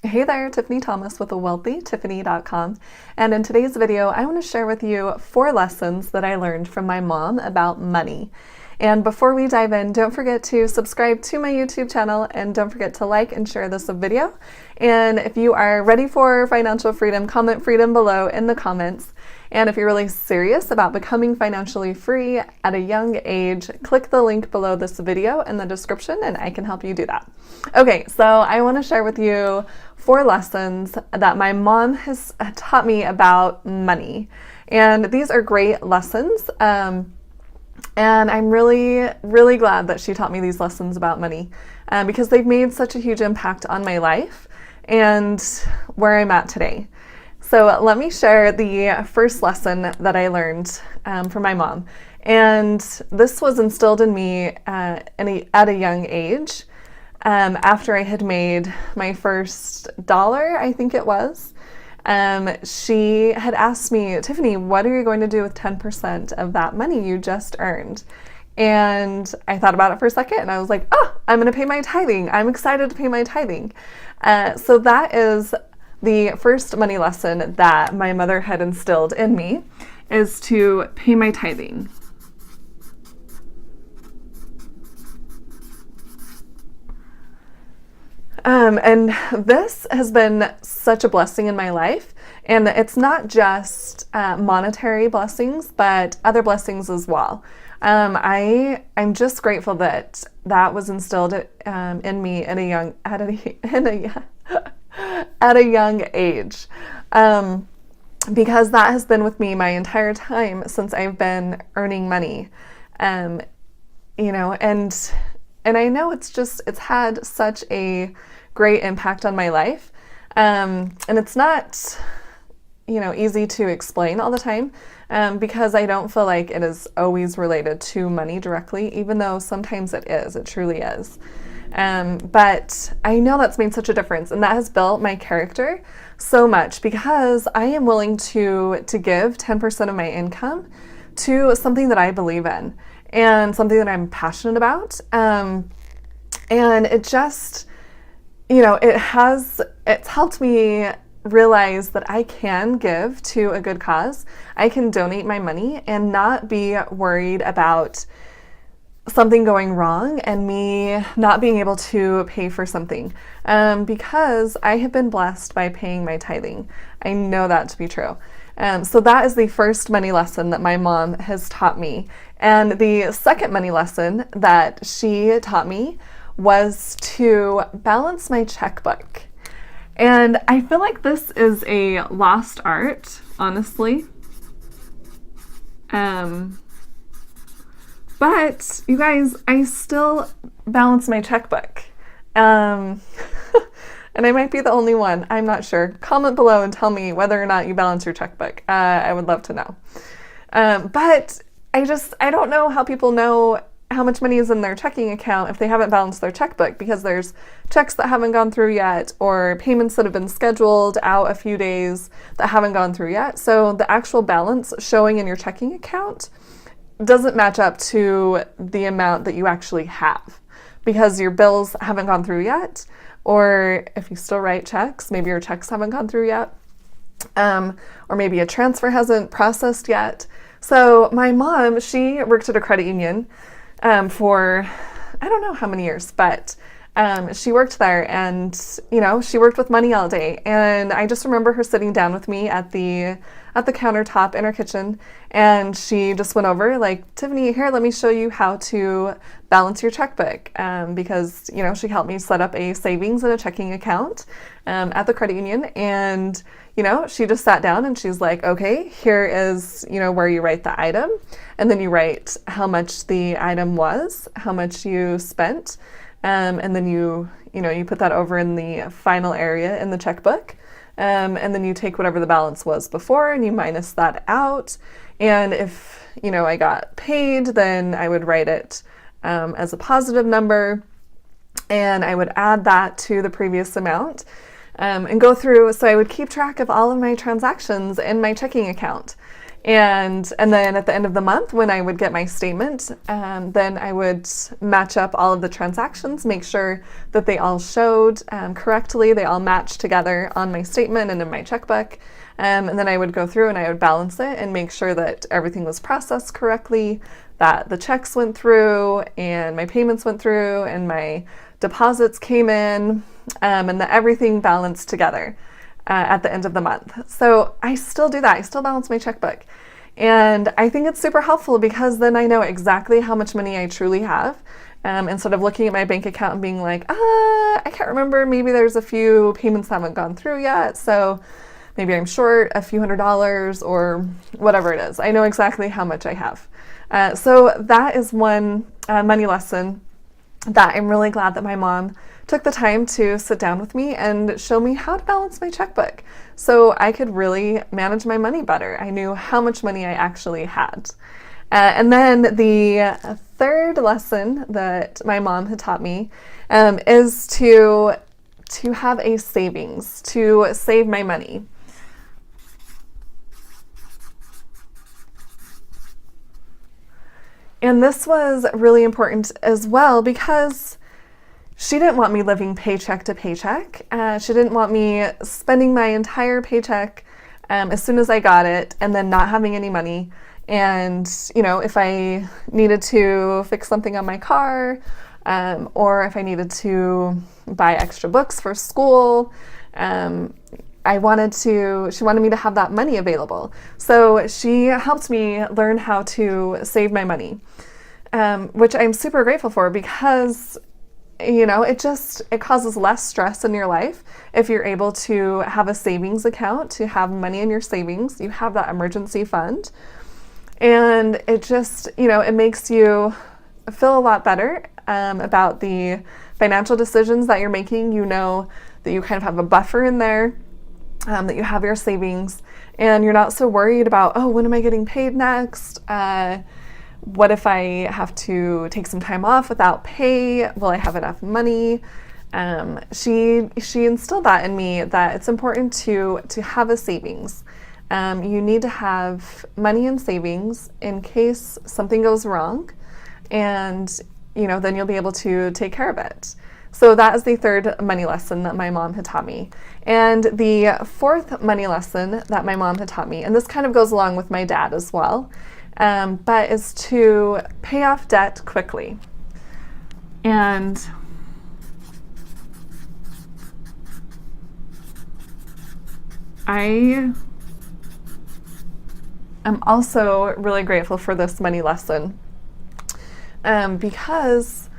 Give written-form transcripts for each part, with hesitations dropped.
Hey there, Tiffany Thomas with wealthytiffany.com, and in today's video I want to share with you 4 lessons that I learned from my mom about money. And before we dive in, don't forget to subscribe to my YouTube channel and don't forget to like and share this video. And if you are ready for financial freedom, comment freedom below in the comments. And if you're really serious about becoming financially free at a young age, click the link below this video in the description and I can help you do that. Okay, so I want to share with you 4 lessons that my mom has taught me about money. And these are great lessons. And I'm really, really glad that she taught me these lessons about money because they've made such a huge impact on my life and where I'm at today. So let me share the first lesson that I learned from my mom. And this was instilled in me at a young age after I had made my first dollar, I think it was. She had asked me, Tiffany, what are you going to do with 10% of that money you just earned? And I thought about it for a second and I was like, oh, I'm going to pay my tithing. I'm excited to pay my tithing. So that is the first money lesson that my mother had instilled in me, is to pay my tithing. And this has been such a blessing in my life. And it's not just monetary blessings, but other blessings as well. I'm just grateful that that was instilled in me at a young age. Because that has been with me my entire time since I've been earning money. And I know it's had such a great impact on my life. And it's not, easy to explain all the time because I don't feel like it is always related to money directly, even though sometimes it is, it truly is. But I know that's made such a difference, and that has built my character so much because I am willing to give 10% of my income to something that I believe in and something that I'm passionate about. And it just, it's helped me realize that I can give to a good cause. I can donate my money and not be worried about something going wrong and me not being able to pay for something because I have been blessed by paying my tithing. I know that to be true. So that is the first money lesson that my mom has taught me. And the second money lesson that she taught me was to balance my checkbook. And I feel like this is a lost art, honestly. But you guys, I still balance my checkbook. And I might be the only one. I'm not sure. Comment below and tell me whether or not you balance your checkbook. I would love to know. But I don't know how people know how much money is in their checking account if they haven't balanced their checkbook, because there's checks that haven't gone through yet or payments that have been scheduled out a few days that haven't gone through yet. So the actual balance showing in your checking account doesn't match up to the amount that you actually have because your bills haven't gone through yet, or if you still write checks, maybe your checks haven't gone through yet, or maybe a transfer hasn't processed yet. So my mom, she worked at a credit union for I don't know how many years, but she worked there and, she worked with money all day. And I just remember her sitting down with me at the countertop in her kitchen, and she just went over like, Tiffany, here, let me show you how to balance your checkbook. Because, she helped me set up a savings and a checking account at the credit union. And, she just sat down and she's like, okay, here is, where you write the item. And then you write how much the item was, how much you spent. And then you put that over in the final area in the checkbook. And then you take whatever the balance was before and you minus that out. And if, I got paid, then I would write it as a positive number and I would add that to the previous amount and go through. So I would keep track of all of my transactions in my checking account. And then at the end of the month, when I would get my statement, then I would match up all of the transactions, make sure that they all showed correctly, they all matched together on my statement and in my checkbook. And then I would go through and I would balance it and make sure that everything was processed correctly, that the checks went through and my payments went through and my deposits came in, and that everything balanced together at the end of the month. So I still do that. I still balance my checkbook. And I think it's super helpful because then I know exactly how much money I truly have. Instead of looking at my bank account and being like, I can't remember, maybe there's a few payments that haven't gone through yet, so maybe I'm short a few $100s or whatever it is. I know exactly how much I have. So that is one money lesson that I'm really glad that my mom took the time to sit down with me and show me how to balance my checkbook so I could really manage my money better. I knew how much money I actually had. And then the third lesson that my mom had taught me is to have a savings, to save my money. And this was really important as well because she didn't want me living paycheck to paycheck. She didn't want me spending my entire paycheck as soon as I got it and then not having any money. And, if I needed to fix something on my car, or if I needed to buy extra books for school, she wanted me to have that money available. So she helped me learn how to save my money, which I'm super grateful for because, it causes less stress in your life if you're able to have a savings account, to have money in your savings, you have that emergency fund. And it just, it makes you feel a lot better about the financial decisions that you're making. You know that you kind of have a buffer in there, that you have your savings, and you're not so worried about, when am I getting paid next? What if I have to take some time off without pay? Will I have enough money? She instilled that in me, that it's important to have a savings. You need to have money in savings in case something goes wrong, and then you'll be able to take care of it. So that is the third money lesson that my mom had taught me. And the fourth money lesson that my mom had taught me, and this kind of goes along with my dad as well, but is to pay off debt quickly. And I am also really grateful for this money lesson because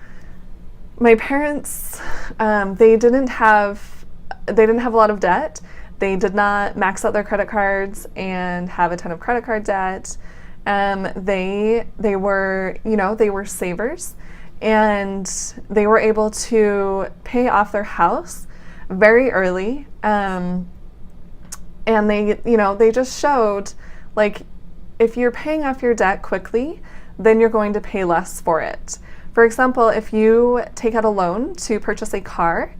my parents, they didn't have a lot of debt. They did not max out their credit cards and have a ton of credit card debt. They were savers, and they were able to pay off their house very early. And they just showed, like, if you're paying off your debt quickly, then you're going to pay less for it. For example, if you take out a loan to purchase a car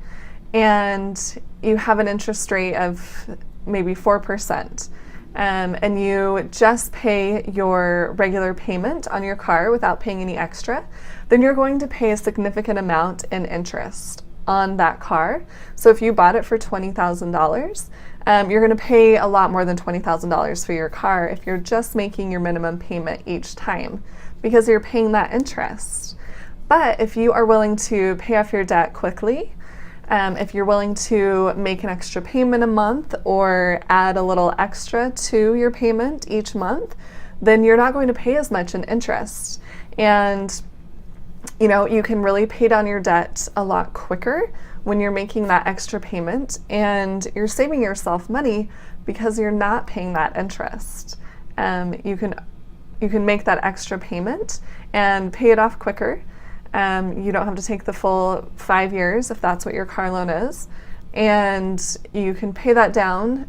and you have an interest rate of maybe 4%, and you just pay your regular payment on your car without paying any extra, then you're going to pay a significant amount in interest on that car. So if you bought it for $20,000, you're going to pay a lot more than $20,000 for your car if you're just making your minimum payment each time, because you're paying that interest. But if you are willing to pay off your debt quickly, if you're willing to make an extra payment a month or add a little extra to your payment each month, then you're not going to pay as much in interest. And you can really pay down your debt a lot quicker when you're making that extra payment, and you're saving yourself money because you're not paying that interest. You can make that extra payment and pay it off quicker. You don't have to take the full 5 years if that's what your car loan is, and you can pay that down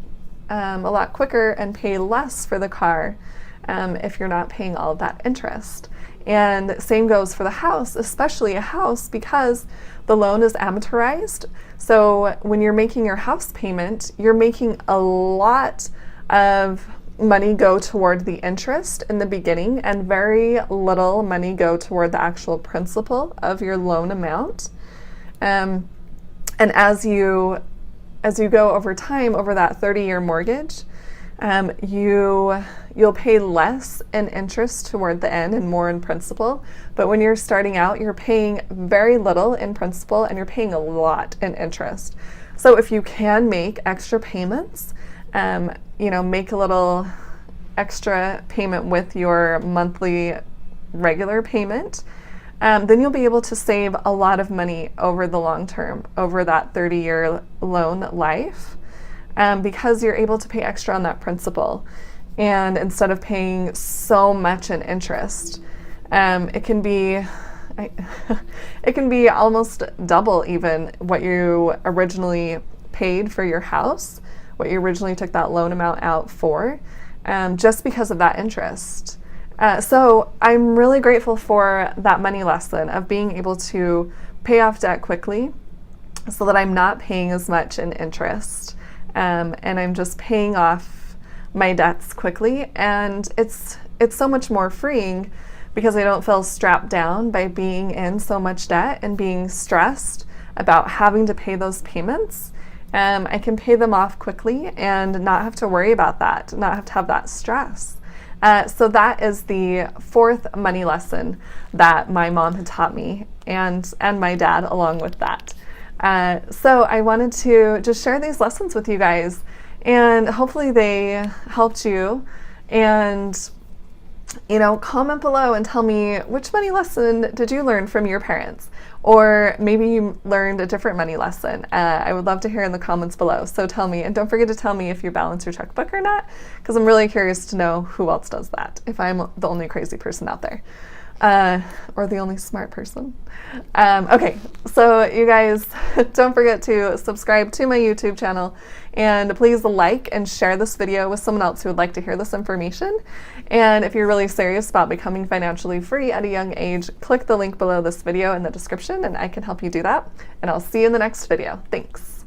a lot quicker and pay less for the car if you're not paying all of that interest. And same goes for the house, especially a house, because the loan is amortized. So when you're making your house payment, you're making a lot of money go toward the interest in the beginning and very little money go toward the actual principal of your loan amount. And as you go over time, over that 30-year mortgage, you'll pay less in interest toward the end and more in principal. But when you're starting out, you're paying very little in principal and you're paying a lot in interest. So if you can make extra payments, make a little extra payment with your monthly regular payment, then you'll be able to save a lot of money over the long term, over that 30-year loan life, because you're able to pay extra on that principal. And instead of paying so much in interest, it can be almost double even what you originally paid for your house, what you originally took that loan amount out for, just because of that interest. So I'm really grateful for that money lesson of being able to pay off debt quickly so that I'm not paying as much in interest, and I'm just paying off my debts quickly. And it's so much more freeing because I don't feel strapped down by being in so much debt and being stressed about having to pay those payments. I can pay them off quickly and not have to worry about that, not have to have that stress. So that is the fourth money lesson that my mom had taught me, and my dad along with that. So I wanted to just share these lessons with you guys, and hopefully they helped you. And comment below and tell me, which money lesson did you learn from your parents? Or maybe you learned a different money lesson. I would love to hear in the comments below. So tell me, and don't forget to tell me if you balance your checkbook or not, because I'm really curious to know who else does that, if I'm the only crazy person out there. Or the only smart person. Okay, so you guys, don't forget to subscribe to my YouTube channel, and please like and share this video with someone else who would like to hear this information. And if you're really serious about becoming financially free at a young age, click the link below this video in the description and I can help you do that. And I'll see you in the next video. Thanks.